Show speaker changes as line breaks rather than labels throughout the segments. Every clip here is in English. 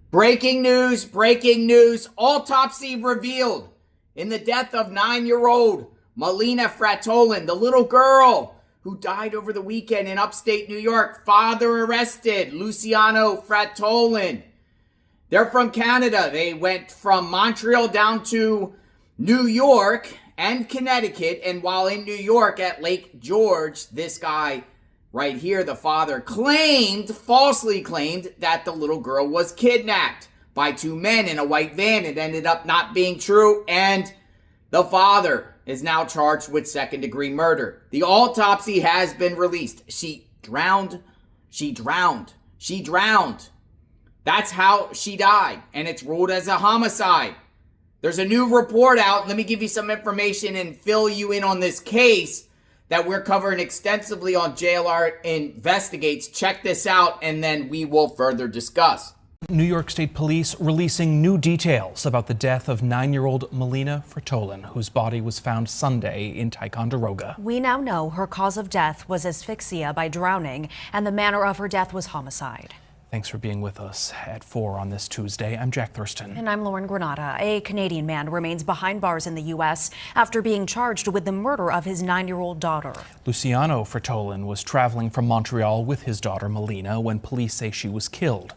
Breaking news, breaking news. Autopsy revealed in the death of 9-year-old Melina Frattolin, the little girl who died over the weekend in upstate New York. Father arrested, Luciano Frattolin. They're from Canada. They went from Montreal down to New York and Connecticut. And while in New York at Lake George, this guy right here, the father, falsely claimed that the little girl was kidnapped by two men in a white van. It ended up not being true, and the father is now charged with second-degree murder. The autopsy has been released. She drowned. That's how she died, and it's ruled as a homicide. There's a new report out. Let me give you some information and fill you in on this case that we're covering extensively on JLR Investigates. Check this out, and then we will further discuss.
New York State Police releasing new details about the death of 9-year-old Melina Frattolin, whose body was found Sunday in Ticonderoga.
We now know her cause of death was asphyxia by drowning, and the manner of her death was homicide.
Thanks for being with us at 4 on this Tuesday. I'm Jack Thurston.
And I'm Lauren Granata. A Canadian man remains behind bars in the U.S. after being charged with the murder of his 9-year-old daughter. Luciano
Frattolin was traveling from Montreal with his daughter Melina when police say she was killed.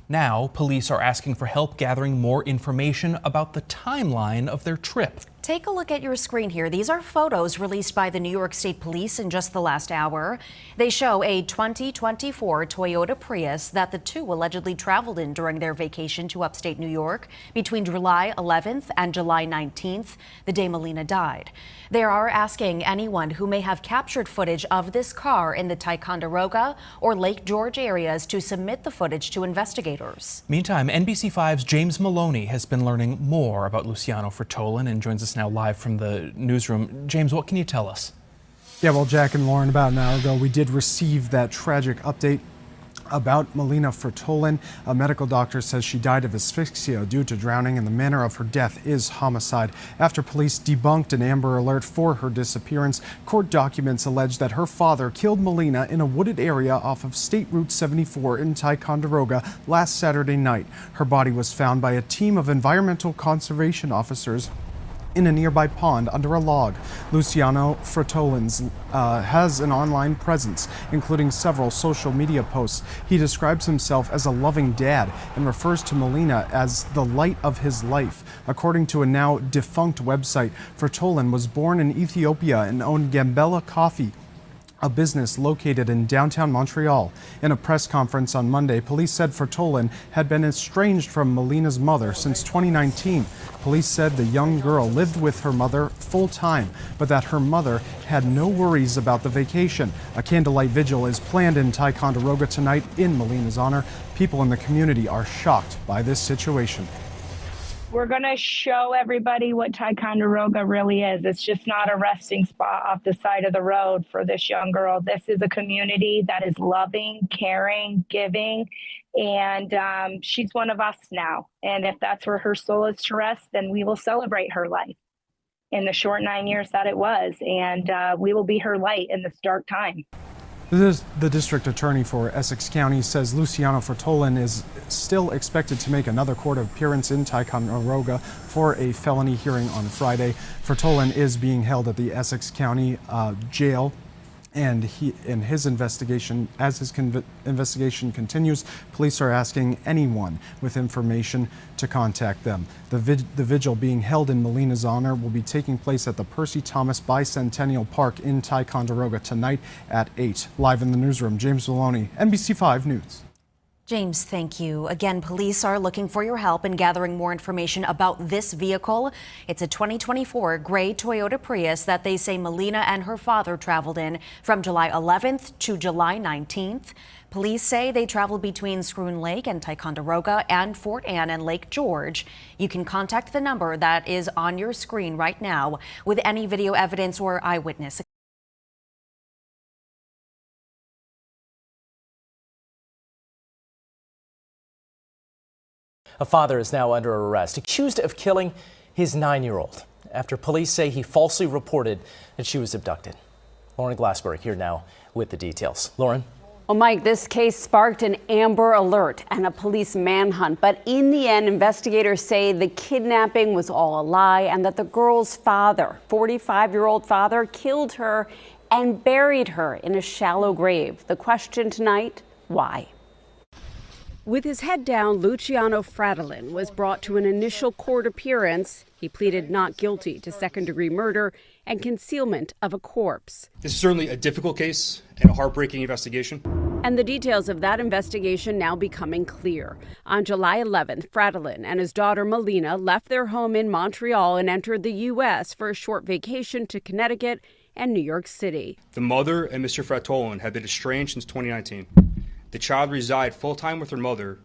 Now, police are asking for help gathering more information about the timeline of their trip.
Take a look at your screen here. These are photos released by the New York State Police in just the last hour. They show a 2024 Toyota Prius that the two allegedly traveled in during their vacation to upstate New York between July 11th and July 19th, the day Melina died. They are asking anyone who may have captured footage of this car in the Ticonderoga or Lake George areas to submit the footage to investigators.
Meantime, NBC5's James Maloney has been learning more about Luciano Frattolin and joins us now live from the newsroom. James, what can you tell us?
Yeah, well, Jack and Lauren, about an hour ago, we did receive that tragic update about Melina Frattolin. A medical doctor says she died of asphyxia due to drowning, and the manner of her death is homicide. After police debunked an Amber Alert for her disappearance, court documents allege that her father killed Melina in a wooded area off of State Route 74 in Ticonderoga last Saturday night. Her body was found by a team of environmental conservation officers in a nearby pond under a log. Luciano Frattolin has an online presence, including several social media posts. He describes himself as a loving dad and refers to Melina as the light of his life. According to a now defunct website, Frattolin was born in Ethiopia and owned Gambella Coffee, a business located in downtown Montreal. In a press conference on Monday, police said Frattolin had been estranged from Melina's mother since 2019. Police said the young girl lived with her mother full-time, but that her mother had no worries about the vacation. A candlelight vigil is planned in Ticonderoga tonight in Melina's honor. People in the community are shocked by this situation.
We're going to show everybody what Ticonderoga really is. It's just not a resting spot off the side of the road for this young girl. This is a community that is loving, caring, giving, and she's one of us now. And if that's where her soul is to rest, then we will celebrate her life in the short 9 years that it was, and we will be her light in this dark time.
The district attorney for Essex County says Luciano Frattolin is still expected to make another court appearance in Ticonderoga for a felony hearing on Friday. Frattolin is being held at the Essex County jail, and his investigation investigation continues, police are asking anyone with information to contact them. The vigil being held in Melina's honor will be taking place at the Percy Thomas Bicentennial Park in Ticonderoga tonight at 8. Live in the newsroom, James Maloney, NBC5 News.
James, thank you. Again, police are looking for your help in gathering more information about this vehicle. It's a 2024 gray Toyota Prius that they say Melina and her father traveled in from July 11th to July 19th. Police say they traveled between Schroon Lake and Ticonderoga and Fort Anne and Lake George. You can contact the number that is on your screen right now with any video evidence or eyewitness.
A father is now under arrest, accused of killing his 9-year-old after police say he falsely reported that she was abducted. Lauren Glassberg here now with the details. Lauren?
Well, Mike, this case sparked an Amber Alert and a police manhunt. But in the end, investigators say the kidnapping was all a lie and that the girl's father, 45-year-old father, killed her and buried her in a shallow grave. The question tonight, why? With his head down, Luciano Frattolin was brought to an initial court appearance. He pleaded not guilty to second-degree murder and concealment of a corpse.
This is certainly a difficult case and a heartbreaking investigation.
And the details of that investigation now becoming clear. On July 11th, Frattolin and his daughter Melina left their home in Montreal and entered the U.S. for a short vacation to Connecticut and New York City.
The mother and Mr. Frattolin have been estranged since 2019. The child resided full-time with her mother,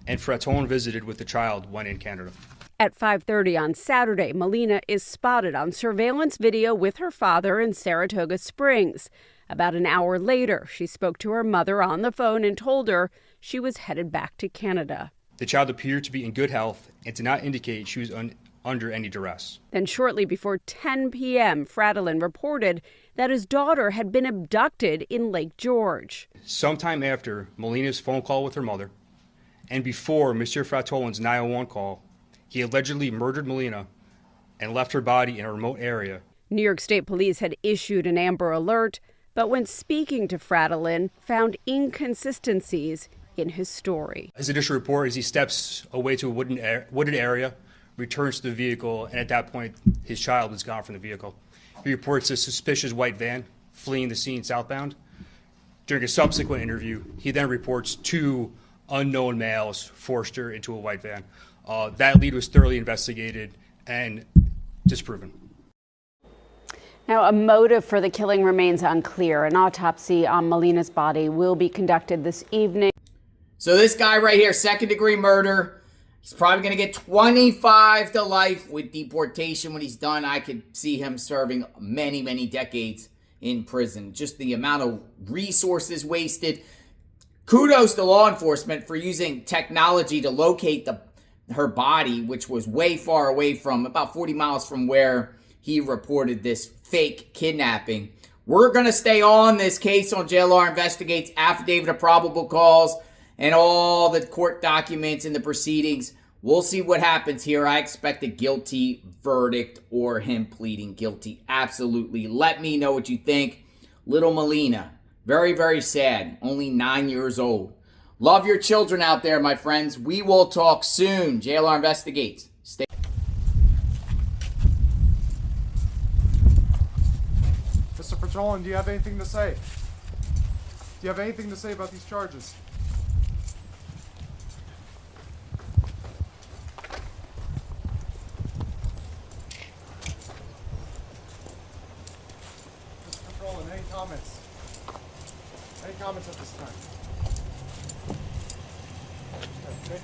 and Frattolin visited with the child when in Canada.
At 5:30 on Saturday, Melina is spotted on surveillance video with her father in Saratoga Springs. About an hour later, she spoke to her mother on the phone and told her she was headed back to Canada.
The child appeared to be in good health and did not indicate she was under any duress.
Then shortly before 10 p.m., Frattolin reported that his daughter had been abducted in Lake George.
Sometime after Melina's phone call with her mother, and before Mr. Frattolin's 911 call, he allegedly murdered Melina and left her body in a remote area.
New York State Police had issued an Amber Alert, but when speaking to Frattolin, found inconsistencies in his story.
His initial report is he steps away to a wooded area, returns to the vehicle, and at that point, his child is gone from the vehicle. He reports a suspicious white van fleeing the scene southbound. During a subsequent interview, he then reports two unknown males forced her into a white van. That lead was thoroughly investigated and disproven.
Now, a motive for the killing remains unclear. An autopsy on Melina's body will be conducted this evening.
So this guy right here, second-degree murder, he's probably going to get 25 to life with deportation when he's done. I could see him serving many, many decades in prison. Just the amount of resources wasted. Kudos to law enforcement for using technology to locate her body, which was way far away from, about 40 miles from where he reported this fake kidnapping. We're going to stay on this case on JLR Investigates, affidavit of probable cause, and all the court documents and the proceedings. We'll see what happens here. I expect a guilty verdict or him pleading guilty. Absolutely. Let me know what you think. Little Melina, very, very sad. Only 9 years old. Love your children out there, my friends. We will talk soon. JLR Investigates. Stay.
Mr. Frattolin, do you have anything to say? Do you have anything to say about these charges? Mr. Frattolin, any comments? Any comments at this time? Okay.